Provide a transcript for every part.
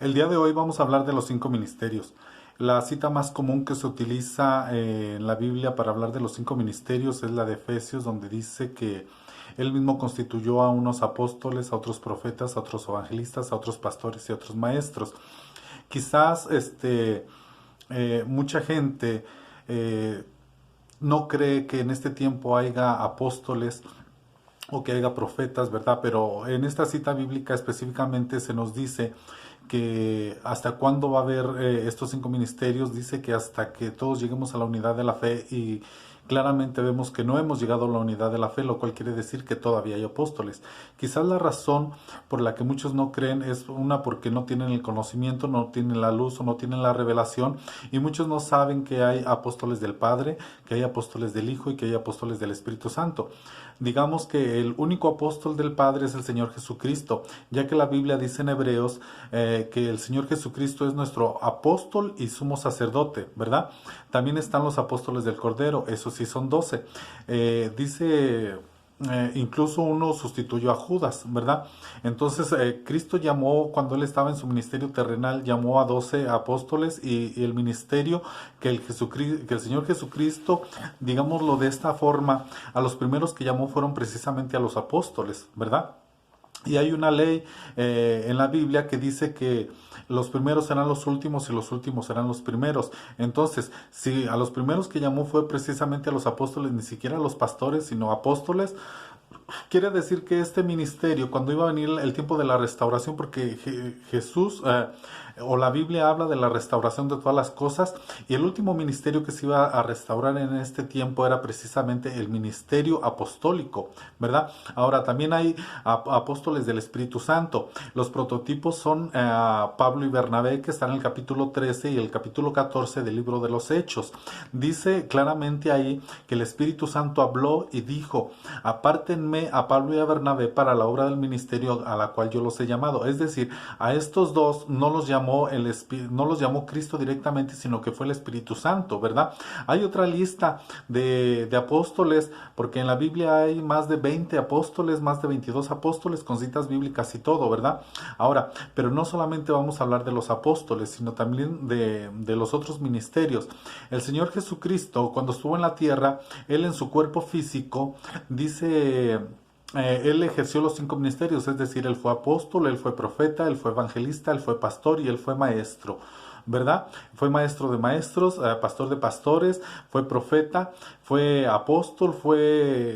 El día de hoy vamos a hablar de los 5 ministerios. La cita más común que se utiliza en la Biblia para hablar de los 5 ministerios es la de Efesios, donde dice que Él mismo constituyó a unos apóstoles, a otros profetas, a otros evangelistas, a otros pastores y a otros maestros. Quizás mucha gente no cree que en este tiempo haya apóstoles o que haya profetas, ¿verdad? Pero en esta cita bíblica específicamente se nos dice que hasta cuándo va a haber estos 5 ministerios. Dice que hasta que todos lleguemos a la unidad de la fe, y claramente vemos que no hemos llegado a la unidad de la fe, lo cual quiere decir que todavía hay apóstoles. Quizás la razón por la que muchos no creen es una, porque no tienen el conocimiento, no tienen la luz o no tienen la revelación, y muchos no saben que hay apóstoles del Padre, que hay apóstoles del Hijo y que hay apóstoles del Espíritu Santo. Digamos que el único apóstol del Padre es el Señor Jesucristo, ya que la Biblia dice en Hebreos que el Señor Jesucristo es nuestro apóstol y sumo sacerdote, ¿verdad? También están los apóstoles del Cordero, esos sí son 12. Dice... incluso uno sustituyó a Judas, ¿verdad? Entonces Cristo llamó, cuando Él estaba en su ministerio terrenal, llamó a 12 apóstoles, y el ministerio que el Señor Jesucristo, digámoslo de esta forma, a los primeros que llamó fueron precisamente a los apóstoles, ¿verdad? Y hay una ley en la Biblia que dice que los primeros serán los últimos y los últimos serán los primeros. Entonces, si a los primeros que llamó fue precisamente a los apóstoles, ni siquiera a los pastores, sino apóstoles, quiere decir que este ministerio, cuando iba a venir el tiempo de la restauración, porque Jesús o la Biblia habla de la restauración de todas las cosas, y el último ministerio que se iba a restaurar en este tiempo era precisamente el ministerio apostólico, ¿verdad? Ahora, también hay apóstoles del Espíritu Santo. Los prototipos son Pablo y Bernabé, que están en el capítulo 13 y el capítulo 14 del libro de los Hechos. Dice claramente ahí que el Espíritu Santo habló y dijo: apártenme a Pablo y a Bernabé para la obra del ministerio a la cual yo los he llamado. Es decir, a estos dos no los llamó Cristo directamente, sino que fue el Espíritu Santo, ¿verdad? Hay otra lista de apóstoles, porque en la Biblia hay más de 20 apóstoles, más de 22 apóstoles con citas bíblicas y todo, ¿verdad? Ahora, pero no solamente vamos a hablar de los apóstoles, sino también de los otros ministerios. El Señor Jesucristo, cuando estuvo en la tierra, Él en su cuerpo físico, dice... Él ejerció los 5 ministerios, es decir, Él fue apóstol, Él fue profeta, Él fue evangelista, Él fue pastor y Él fue maestro, ¿verdad? Fue maestro de maestros, pastor de pastores, fue profeta, fue apóstol,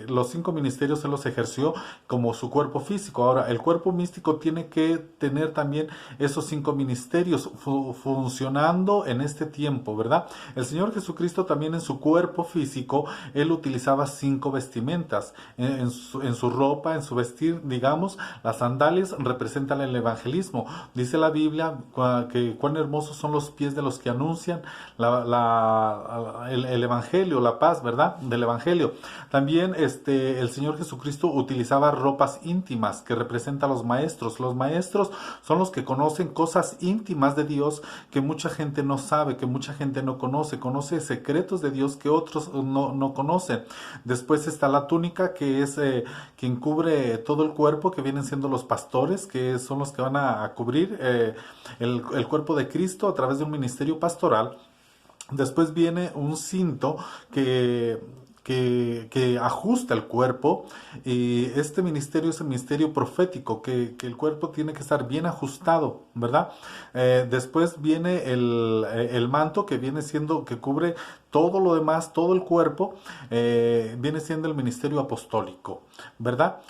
los 5 ministerios Él los ejerció como su cuerpo físico. Ahora, el cuerpo místico tiene que tener también esos 5 ministerios funcionando en este tiempo, ¿verdad? El Señor Jesucristo también en su cuerpo físico, Él utilizaba 5 vestimentas en su ropa, en su vestir, digamos. Las sandalias representan el evangelismo. Dice la Biblia que cuán hermosos son los pies de los que anuncian el evangelio, la paz, ¿verdad? Del evangelio. También el Señor Jesucristo utilizaba ropas íntimas que representan a los maestros. Los maestros son los que conocen cosas íntimas de Dios que mucha gente no sabe, que mucha gente no conoce secretos de Dios que otros no conocen. Después está la túnica, que es quien cubre todo el cuerpo, que vienen siendo los pastores, que son los que van a cubrir el cuerpo de Cristo a través de un ministerio pastoral. Después viene un cinto que ajusta el cuerpo, y este ministerio es el ministerio profético, que el cuerpo tiene que estar bien ajustado, ¿verdad? Después viene el manto, que viene siendo, que cubre todo lo demás, todo el cuerpo, viene siendo el ministerio apostólico, ¿verdad?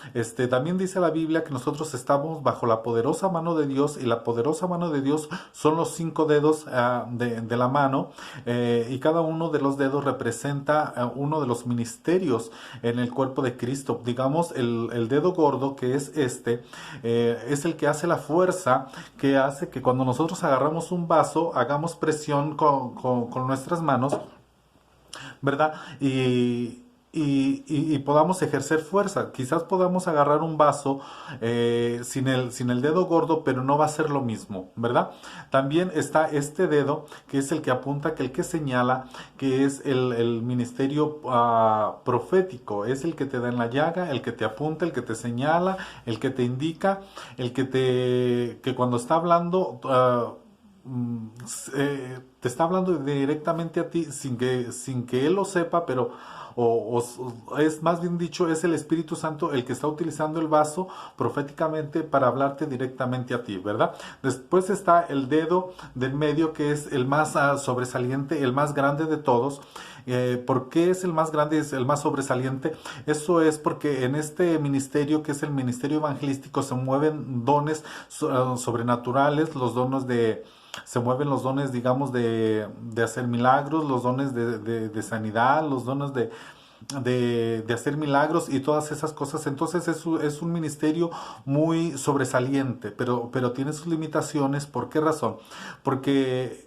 También dice la Biblia que nosotros estamos bajo la poderosa mano de Dios, y la poderosa mano de Dios son los 5 dedos de la mano, y cada uno de los dedos representa uno de los ministerios en el cuerpo de Cristo. Digamos, el dedo gordo, que es es el que hace la fuerza, que hace que cuando nosotros agarramos un vaso, hagamos presión con nuestras manos, ¿verdad? Y y podamos ejercer fuerza. Quizás podamos agarrar un vaso sin el dedo gordo, pero no va a ser lo mismo, ¿verdad? También está este dedo, que es el que apunta, que el que señala, que es el ministerio profético. Es el que te da en la llaga, el que te apunta, el que te señala, el que te indica, que cuando está hablando... te está hablando directamente a ti sin que él lo sepa, pero es más bien dicho, es el Espíritu Santo el que está utilizando el vaso proféticamente para hablarte directamente a ti, ¿verdad? Después está el dedo del medio, que es el más sobresaliente, el más grande de todos. ¿Por qué es el más grande, es el más sobresaliente? Eso es porque en este ministerio, que es el ministerio evangelístico, se mueven dones sobrenaturales, se mueven los dones, digamos, de hacer milagros, los dones de sanidad, los dones de hacer milagros y todas esas cosas. Entonces es un ministerio muy sobresaliente, pero tiene sus limitaciones. ¿Por qué razón? Porque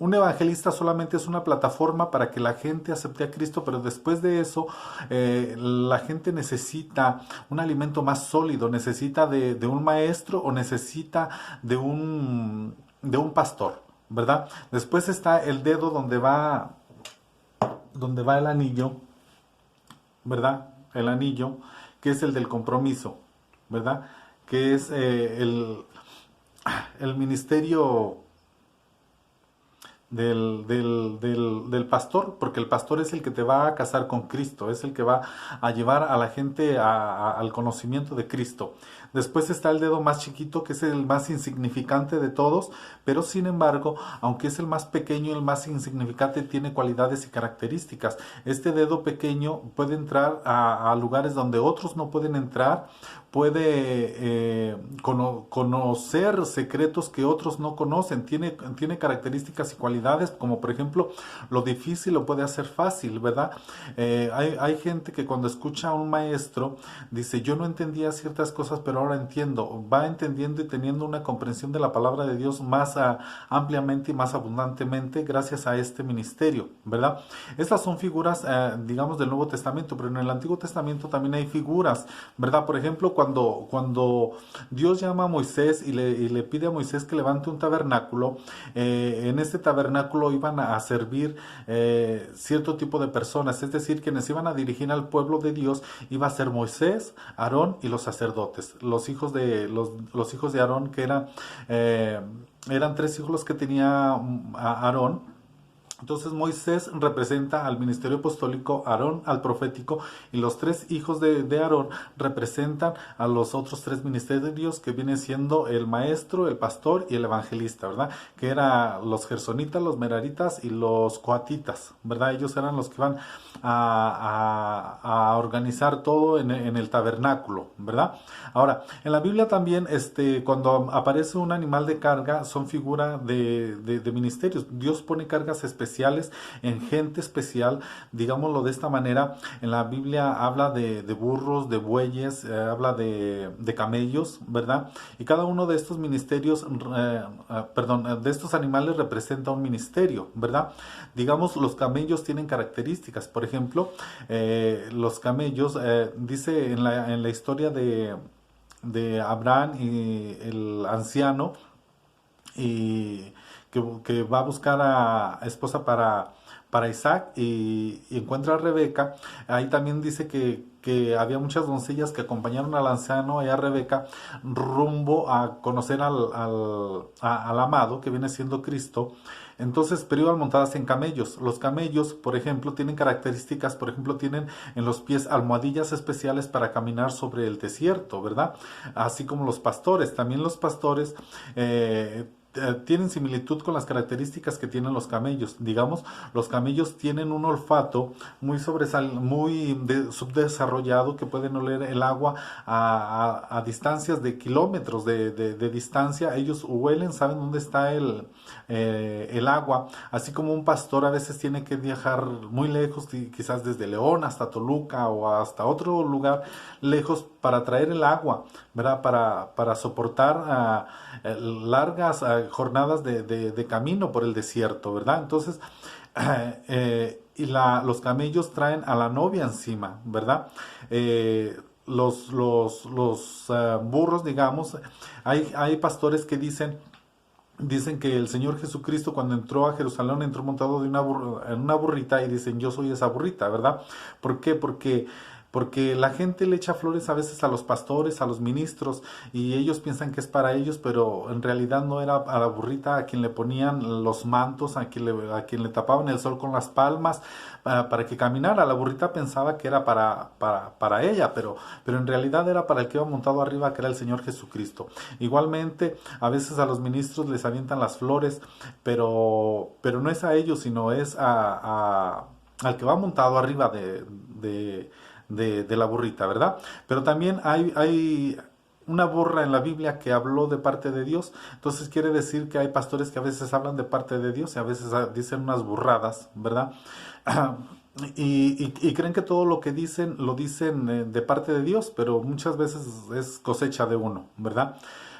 un evangelista solamente es una plataforma para que la gente acepte a Cristo, pero después de eso la gente necesita un alimento más sólido, necesita de un maestro o necesita de un pastor, ¿verdad? Después está el dedo donde va el anillo, ¿verdad? El anillo, que es el del compromiso, ¿verdad? Que es el ministerio del pastor, porque el pastor es el que te va a casar con Cristo, es el que va a llevar a la gente al conocimiento de Cristo. Después está el dedo más chiquito, que es el más insignificante de todos, pero sin embargo, aunque es el más pequeño, el más insignificante, tiene cualidades y características. Este dedo pequeño puede entrar a lugares donde otros no pueden entrar, puede conocer secretos que otros no conocen, tiene características y cualidades, como por ejemplo, lo difícil lo puede hacer fácil, ¿verdad? Hay gente que cuando escucha a un maestro dice, yo no entendía ciertas cosas, pero ahora entiendo, va entendiendo y teniendo una comprensión de la palabra de Dios más ampliamente y más abundantemente gracias a este ministerio, ¿verdad? Estas son figuras, digamos, del Nuevo Testamento, pero en el Antiguo Testamento también hay figuras, ¿verdad? Por ejemplo, cuando Dios llama a Moisés y le pide a Moisés que levante un tabernáculo, en este tabernáculo iban a servir cierto tipo de personas, es decir, quienes iban a dirigir al pueblo de Dios iba a ser Moisés, Aarón y los sacerdotes, los hijos de Aarón, que eran 3 hijos los que tenía Aarón. Entonces Moisés representa al ministerio apostólico, Aarón al profético, y los 3 hijos de Aarón representan a los otros 3 ministerios, que viene siendo el maestro, el pastor y el evangelista, ¿verdad? Que eran los gersonitas, los meraritas y los coatitas, ¿verdad? Ellos eran los que iban a organizar todo en el tabernáculo, ¿verdad? Ahora, en la Biblia también, cuando aparece un animal de carga, son figura de ministerios. Dios pone cargas especiales en gente especial, digámoslo de esta manera. En la Biblia habla de burros, de bueyes, habla de camellos, ¿verdad? Y cada uno de estos ministerios, de estos animales representa un ministerio, ¿verdad? Digamos, los camellos tienen características. Por ejemplo, los camellos, dice en la historia de Abraham y el anciano, y que va a buscar a esposa para Isaac y encuentra a Rebeca. Ahí también dice que había muchas doncellas que acompañaron al anciano y a Rebeca rumbo a conocer al amado, que viene siendo Cristo. Entonces, pero iban montadas en camellos. Los camellos, por ejemplo, tienen características, por ejemplo, tienen en los pies almohadillas especiales para caminar sobre el desierto, ¿verdad? Así como los pastores. También los pastores tienen similitud con las características que tienen los camellos. Digamos, los camellos tienen un olfato muy subdesarrollado, que pueden oler el agua a distancias de kilómetros de distancia. Ellos huelen, saben dónde está el agua, así como un pastor a veces tiene que viajar muy lejos, quizás desde León hasta Toluca o hasta otro lugar lejos, para traer el agua, ¿verdad? Para soportar largas jornadas de camino por el desierto, ¿verdad? Entonces, y los camellos traen a la novia encima, ¿verdad? Los burros, digamos, hay pastores que dicen que el Señor Jesucristo cuando entró a Jerusalén entró montado en una burrita y dicen yo soy esa burrita, ¿verdad? ¿Por qué? Porque la gente le echa flores a veces a los pastores, a los ministros, y ellos piensan que es para ellos, pero en realidad no era a la burrita a quien le ponían los mantos, a quien le tapaban el sol con las palmas, para que caminara. La burrita pensaba que era para ella, pero en realidad era para el que iba montado arriba, que era el Señor Jesucristo. Igualmente, a veces a los ministros les avientan las flores, pero no es a ellos, sino es al que va montado arriba de la burrita, ¿verdad? Pero también hay una burra en la Biblia que habló de parte de Dios. Entonces quiere decir que hay pastores que a veces hablan de parte de Dios y a veces dicen unas burradas, ¿verdad? Y creen que todo lo que dicen lo dicen de parte de Dios, pero muchas veces es cosecha de uno, ¿verdad?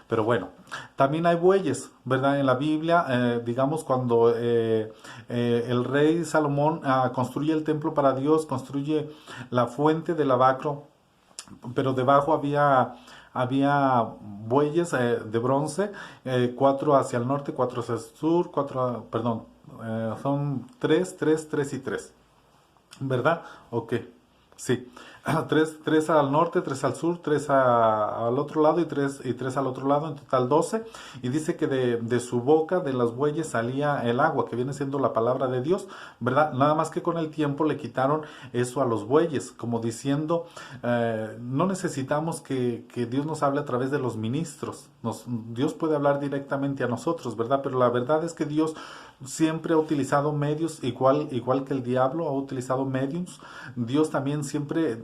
Pero bueno, también hay bueyes, ¿verdad? En la Biblia, digamos, cuando el rey Salomón construye el templo para Dios, construye la fuente del lavacro, pero debajo había bueyes de bronce, cuatro hacia el norte, cuatro hacia el sur, perdón, son tres y tres, ¿verdad? Ok, sí. Tres al norte, tres al sur, tres al otro lado y tres al otro lado, en total 12. Y dice que de su boca, de las bueyes, salía el agua, que viene siendo la palabra de Dios, ¿verdad? Nada más que con el tiempo le quitaron eso a los bueyes, como diciendo, no necesitamos que Dios nos hable a través de los ministros. Dios puede hablar directamente a nosotros, ¿verdad? Pero la verdad es que Dios siempre ha utilizado medios, igual que el diablo ha utilizado medios. Dios también siempre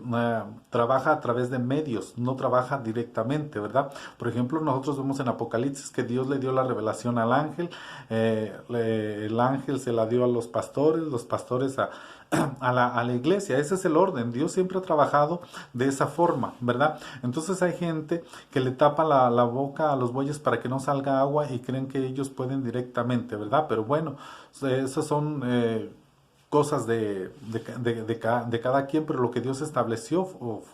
trabaja a través de medios, no trabaja directamente, ¿verdad? Por ejemplo, nosotros vemos en Apocalipsis que Dios le dio la revelación al ángel, el ángel se la dio a los pastores a la iglesia. Ese es el orden. Dios siempre ha trabajado de esa forma, ¿verdad? Entonces hay gente que le tapa la boca a los bueyes para que no salga agua y creen que ellos pueden directamente, ¿verdad? Pero bueno, esas son cosas de cada quien, pero lo que Dios estableció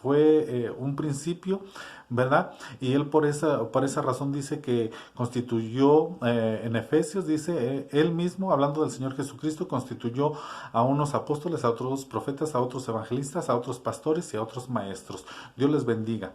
fue un principio, ¿verdad? Y Él por esa razón dice que constituyó, en Efesios dice, Él mismo, hablando del Señor Jesucristo, constituyó a unos apóstoles, a otros profetas, a otros evangelistas, a otros pastores y a otros maestros. Dios les bendiga.